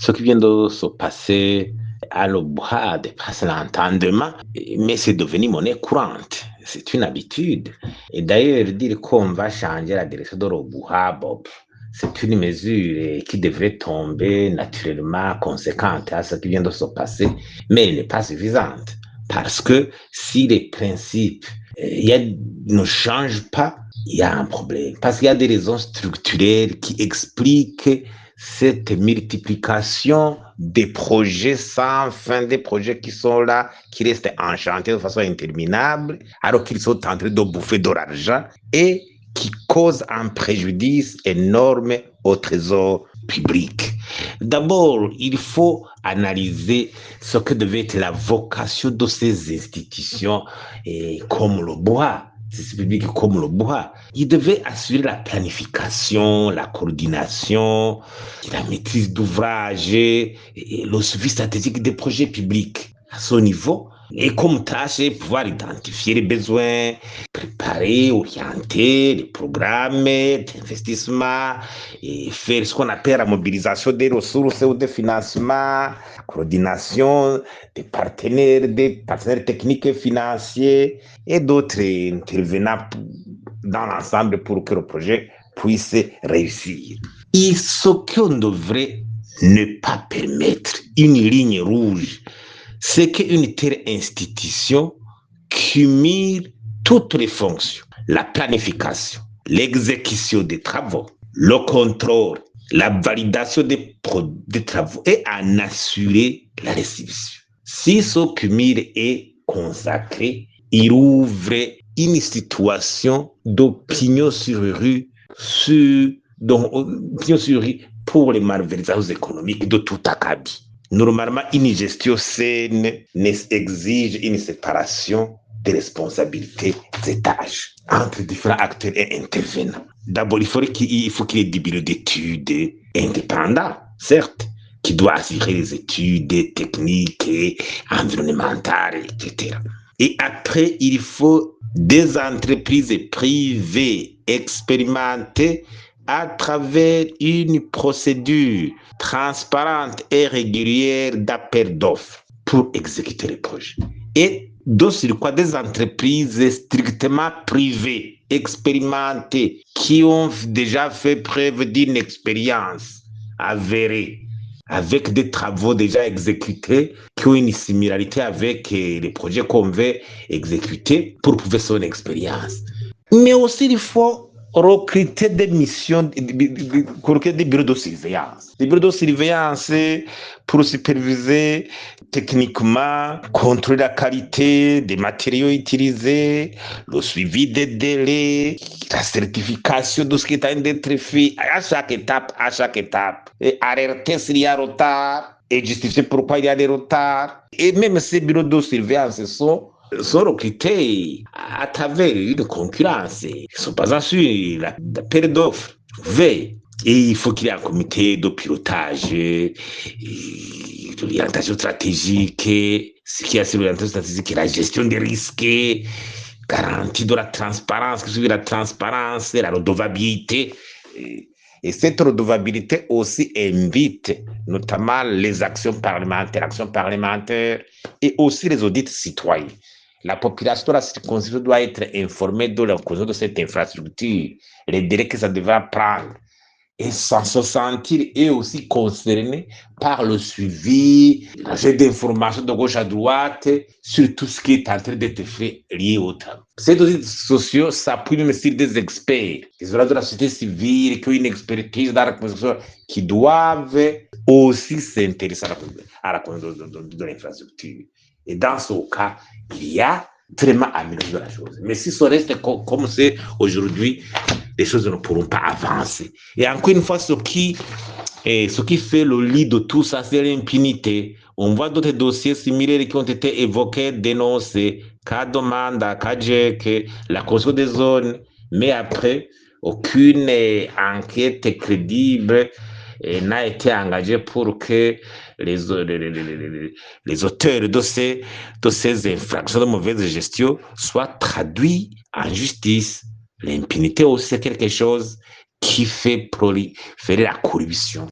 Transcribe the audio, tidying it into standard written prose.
Ce qui vient de se passer à l'Obra dépasse l'entendement, mais c'est devenu monnaie courante. C'est une habitude. Et d'ailleurs, dire qu'on va changer la direction de l'Obra, Bob, c'est une mesure qui devrait tomber naturellement conséquente à ce qui vient de se passer, mais elle n'est pas suffisante. Parce que si les principes ne changent pas, il y a un problème. Parce qu'il y a des raisons structurelles qui expliquent cette multiplication des projets sans fin, des projets qui sont là, qui restent enchantés de façon interminable, alors qu'ils sont en train de bouffer de l'argent et qui causent un préjudice énorme au trésor public. D'abord, il faut analyser ce que devait être la vocation de ces institutions comme le bois. C'est public comme le bois. Il devait assurer la planification, la coordination, la maîtrise d'ouvrage et le suivi stratégique des projets publics à ce niveau. Et comme tâche, pouvoir identifier les besoins, préparer, orienter les programmes d'investissement et faire ce qu'on appelle la mobilisation des ressources ou des financements, la coordination des partenaires techniques et financiers et d'autres intervenants dans l'ensemble pour que le projet puisse réussir. Et ce qu'on devrait ne pas permettre, une ligne rouge, c'est qu'une telle institution cumule toutes les fonctions, la planification, l'exécution des travaux, le contrôle, la validation des travaux et en assurer la réception. Si ce cumul est consacré, il ouvre une situation d'opinion sur rue pour les malversations économiques de tout acabit. Normalement, une gestion saine exige une séparation des responsabilités des tâches entre différents acteurs et intervenants. D'abord, il faut qu'il y ait des bureaux d'études indépendants, certes, qui doivent assurer les études techniques et environnementales, etc. Et après, il faut des entreprises privées expérimentées à travers une procédure transparente et régulière d'appel d'offres pour exécuter les projets. Et sur quoi des entreprises strictement privées, expérimentées, qui ont déjà fait preuve d'une expérience avérée, avec des travaux déjà exécutés, qui ont une similarité avec les projets qu'on veut exécuter pour prouver son expérience. Mais aussi, il faut recruter des missions, recruter des bureaux de surveillance. Des bureaux de surveillance pour superviser techniquement, contrôler la qualité des matériaux utilisés, le suivi des délais, la certification de ce qui est en train d'être fait à chaque étape, et alerter s'il y a retard, et justifier pourquoi il y a des retards. Et même ces bureaux de surveillance sont recrutés à travers une concurrence. Ils sont basés sur la paire d'offres. Et il faut qu'il y ait un comité de pilotage, l'orientation stratégique, ce qui est sur l'orientation stratégique, la gestion des risques, garantie de la transparence, la transparence, la redevabilité. Et cette redevabilité aussi invite notamment les actions parlementaires et aussi les audits citoyens. La population de la circonscription doit être informée de la cause de cette infrastructure, les délais que ça devra prendre, et sans se sentir et aussi concernés par le suivi, la jet d'informations de gauche à droite sur tout ce qui est en train d'être fait lié au travail. Ces audits sociaux s'appuient même sur des experts, des organes de la société civile qui ont une expertise dans la construction, qui doivent aussi s'intéresser à la construction de l'infrastructure. Et dans ce cas, il y a vraiment améliorer de la chose. Mais si ça reste comme c'est aujourd'hui, les choses ne pourront pas avancer. Et encore une fois, ce qui fait le lit de tout ça, c'est l'impunité. On voit d'autres dossiers similaires qui ont été évoqués, dénoncés, cas Domanda, cas Jack, la construction des zones, mais après, aucune enquête crédible n'a été engagée pour que les auteurs de ces infractions de mauvaise gestion soient traduits en justice. L'impunité aussi, c'est quelque chose qui fait proliférer la corruption.